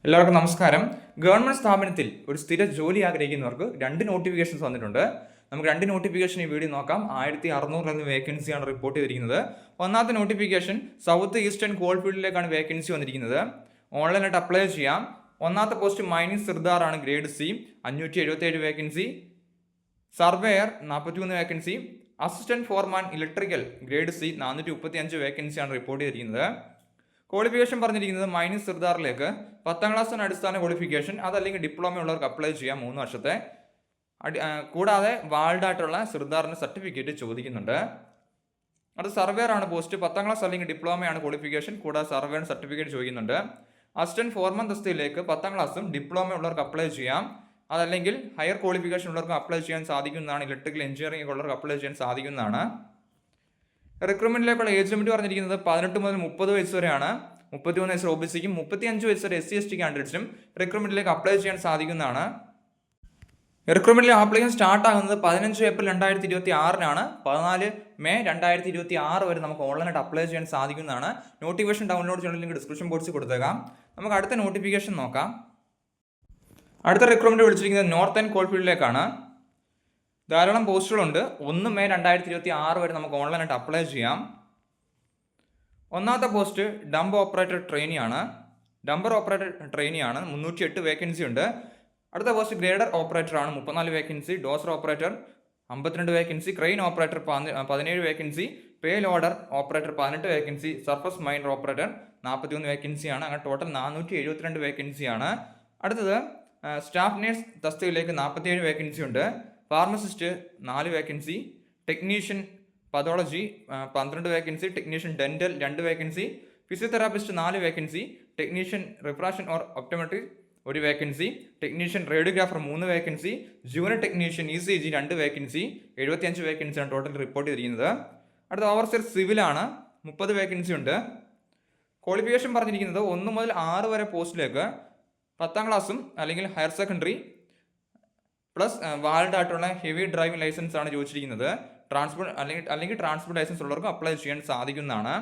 എല്ലാവർക്കും നമസ്കാരം. ഗവൺമെന്റ് സ്ഥാപനത്തിൽ ഒരു സ്ഥിര ജോലി ആഗ്രഹിക്കുന്നവർക്ക് 2 നോട്ടിഫിക്കേഷൻസ് വന്നിട്ടുണ്ട്. നമുക്ക് 2 നോട്ടിഫിക്കേഷൻ ഈ വീഡിയോ നോക്കാം. 1600 എന്ന വേക്കൻസിയാണ് റിപ്പോർട്ട് ചെയ്തിരിക്കുന്നത്. ഒന്നാമത്തെ നോട്ടിഫിക്കേഷൻ സൗത്ത് ഈസ്റ്റേൺ കോൾഫീൽഡിലേക്കാണ് വേക്കൻസി വന്നിരിക്കുന്നത്. ഓൺലൈനായിട്ട് അപ്ലൈ ചെയ്യാം. ഒന്നാമത്തെ പോസ്റ്റ് മൈനിങ് സിർദാർ ആണ്, grade C, 577 vacancy. Surveyor 43 vacancy. Assistant foreman electrical grade C 435 വേക്കൻസിയാണ് റിപ്പോർട്ട് ചെയ്തിരിക്കുന്നത്. ക്വാളിഫിക്കേഷൻ പറഞ്ഞിരിക്കുന്നത് മൈനിങ് സിർദാറിലേക്ക് 10ാം ക്ലാസ്സിന് അടിസ്ഥാന ക്വാളിഫിക്കേഷൻ, അതല്ലെങ്കിൽ ഡിപ്ലോമ ഉള്ളവർക്ക് അപ്ലൈ ചെയ്യാം 3 വർഷത്തെ. കൂടാതെ വാൾഡ് ആയിട്ടുള്ള സിർദാറിന്റെ സർട്ടിഫിക്കറ്റ് ചോദിക്കുന്നുണ്ട്. അത് സർവേയർ ആണ് പോസ്റ്റ്. 10ാം ക്ലാസ് അല്ലെങ്കിൽ ഡിപ്ലോമയാണ് ക്വാളിഫിക്കേഷൻ, കൂടാതെ സർവേയുടെ സർട്ടിഫിക്കറ്റ് ചോദിക്കുന്നുണ്ട്. അസിസ്റ്റന്റ് ഫോർമാൻ തസ്തികയിലേക്ക് 10ാം ക്ലാസ്സും ഡിപ്ലോമ ഉള്ളവർക്ക് അപ്ലൈ ചെയ്യാം, അതല്ലെങ്കിൽ ഹയർ ക്വാളിഫിക്കേഷൻ ഉള്ളവർക്ക് അപ്ലൈ ചെയ്യാൻ സാധിക്കുന്നതാണ്. ഇലക്ട്രിക്കൽ എഞ്ചിനീയറിംഗ് ഉള്ളവർക്ക് അപ്ലൈ ചെയ്യാൻ സാധിക്കുന്നതാണ്. റിക്രൂട്ട്മെന്റിലേക്കുള്ള ഏജ് ലിമിറ്റ് പറഞ്ഞിരിക്കുന്നത് 18 മുതൽ 30 വയസ്സ് വരെയാണ്. 33 വയസ്സ് ഒബിസിക്കും 35 വയസ്സ് വരെ SC ST കാൻഡിഡേറ്റ്സിനും റിക്രൂട്ട്മെന്റിലേക്ക് അപ്ലൈ ചെയ്യാൻ സാധിക്കുന്നതാണ്. റിക്രൂട്ട്മെന്റിലെ ആപ്ലിക്കേഷൻ സ്റ്റാർട്ട് ആകുന്നത് 15 ഏപ്രിൽ 2026 14 മെയ് 2026 വരെ നമുക്ക് ഓൺലൈനായിട്ട് അപ്ലൈ ചെയ്യാൻ സാധിക്കുന്നതാണ്. നോട്ടിഫിക്കേഷൻ ഡൗൺലോഡ് ചെയ്യുന്ന ലിങ്ക് ഡിസ്ക്രിപ്ഷൻ ബോക്സിൽ കൊടുത്തേക്കാം. നമുക്ക് അടുത്ത നോട്ടിഫിക്കേഷൻ നോക്കാം. അടുത്ത റിക്രൂട്ട്മെന്റ് വിളിച്ചിരിക്കുന്നത് നോർത്ത് ആൻഡ് കോൾഫീൽഡിലേക്കാണ്. ധാരാളം പോസ്റ്റുകളുണ്ട്. 1 മെയ് 2026 വരെ നമുക്ക് ഓൺലൈനായിട്ട് അപ്ലൈ ചെയ്യാം. ഒന്നാമത്തെ പോസ്റ്റ് ഡംപർ ഓപ്പറേറ്റർ ട്രെയിനി ആണ്. 308 വേക്കൻസി ഉണ്ട്. അടുത്ത പോസ്റ്റ് ഗ്രേഡർ ഓപ്പറേറ്റർ ആണ്, 34 vacancy. Dozer operator 52 vacancy. Crane operator 17 vacancy. Pay loader operator 18 vacancy. Surface miner operator 41 വേക്കൻസിയാണ്. അങ്ങനെ ടോട്ടൽ 472 വേക്കൻസിയാണ്. അടുത്തത് സ്റ്റാഫ് നേഴ്സ് തസ്തികയിലേക്ക് 47 വേക്കൻസി ഉണ്ട്. Pharmacist 4 vacancy. Technician pathology 12 vacancy. Technician dental 2 vacancy. Physiotherapist 4 vacancy. Technician refraction or optometry 1 vacancy. Technician radiographer 3 vacancy. Junior technician ECG 2 vacancy. 75 വേക്കൻസിയാണ് total report ചെയ്തിരിക്കുന്നത്. അടുത്ത overseer സിവിലാണ്, 30 vacancy ഉണ്ട്. ക്വാളിഫിക്കേഷൻ പറഞ്ഞിരിക്കുന്നത് 1 മുതൽ 6 വരെ പോസ്റ്റിലേക്ക് 10ാം ക്ലാസ്സും അല്ലെങ്കിൽ ഹയർ സെക്കൻഡറി പ്ലസ് വാലിഡ് ആയിട്ടുള്ള ഹെവി ഡ്രൈവിംഗ് ലൈസൻസ് ആണ് ചോദിച്ചിരിക്കുന്നത്. ട്രാൻസ്പോർട്ട് അല്ലെങ്കിൽ ട്രാൻസ്പോർട്ട് ലൈസൻസ് ഉള്ളവർക്ക് അപ്ലൈ ചെയ്യാൻ സാധിക്കുന്നതാണ്.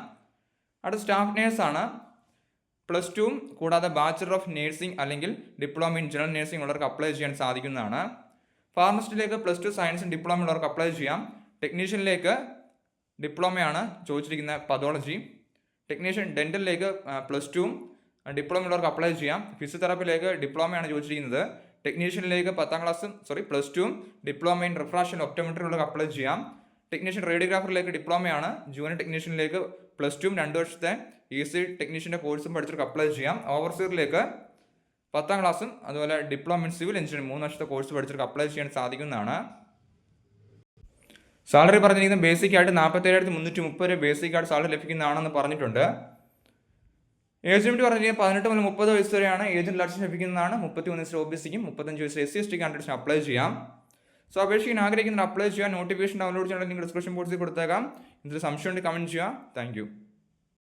അടുത്ത സ്റ്റാഫ് നേഴ്സ് ആണ്. +2 കൂടാതെ ബാച്ചലർ ഓഫ് നേഴ്സിംഗ് അല്ലെങ്കിൽ ഡിപ്ലോമ ഇൻ ജനറൽ നേഴ്സിംഗ് ഉള്ളവർക്ക് അപ്ലൈ ചെയ്യാൻ സാധിക്കുന്നതാണ്. ഫാർമസിസ്റ്റിലേക്ക് +2 സയൻസും ഡിപ്ലോമ ഉള്ളവർക്ക് അപ്ലൈ ചെയ്യാം. ടെക്നീഷ്യനിലേക്ക് ഡിപ്ലോമയാണ് ചോദിച്ചിരിക്കുന്ന പതോളജി. ടെക്നീഷ്യൻ ഡെന്റലിലേക്ക് +2 ഡിപ്ലോമ ഉള്ളവർക്ക് അപ്ലൈ ചെയ്യാം. ഫിസിയോതെറാപ്പിയിലേക്ക് ഡിപ്ലോമയാണ് ചോദിച്ചിരിക്കുന്നത്. ടെക്നീഷ്യനിലേക്ക് +2 ഡിപ്ലോമ ഇൻ റിഫ്രാക്ഷൻ ഒപ്റ്റോമെട്രി ഉള്ളവർക്ക് അപ്ലൈ ചെയ്യാം. ടെക്നീഷ്യൻ റേഡിയോഗ്രാഫറിലേക്ക് ഡിപ്ലോമയാണ്. ജൂനിയർ ടെക്നീഷ്യനിലേക്ക് +2 2 വർഷത്തെ EC ടെക്നീഷ്യൻ്റെ കോഴ്സും പഠിച്ചവർക്ക് അപ്ലൈ ചെയ്യാം. ഓവർസിയറിലേക്ക് 10ാം ക്ലാസ്സും അതുപോലെ ഡിപ്ലോമ ഇൻ സിവിൽ എഞ്ചിനീയറിംഗ് 3 വർഷത്തെ കോഴ്സ് പഠിച്ചവർക്ക് അപ്ലൈ ചെയ്യാൻ സാധിക്കുന്നതാണ്. സാലറി പറഞ്ഞിരിക്കുന്നത് ബേസിക് ആയിട്ട് 47,330 രൂപ ബേസിക് ആയിട്ട് സാലറി ലഭിക്കുന്നതാണെന്ന് പറഞ്ഞിട്ടുണ്ട്. ഏജ് ലിമിറ്റ് പറഞ്ഞിരിക്കുന്നത് 18 മുതൽ 30 വയസ്സ് വരെയാണ്. ഏജ് റിലാക്സേഷൻ ലഭിക്കുന്നതാണ്. 33 വയസ്സ് ഒബിസിക്കും 35 വയസ്സ് SC ST കാൻഡിഡേറ്റ്സിന് അപ്ലൈ ചെയ്യാം. സോ അപേക്ഷിക്കാൻ ആഗ്രഹിക്കുന്ന അപ്ലൈ ചെയ്യാൻ നോട്ടിഫിക്കേഷൻ ഡൗൺലോഡ് ചെയ്യാൻ ലിങ്ക് ഡിസ്ക്രിപ്ഷൻ ബോക്സിൽ കൊടുത്തേക്കാം. ഇതിൽ സംശയം ഉണ്ടെങ്കിൽ കമൻറ്റ് ചെയ്യുക. താങ്ക്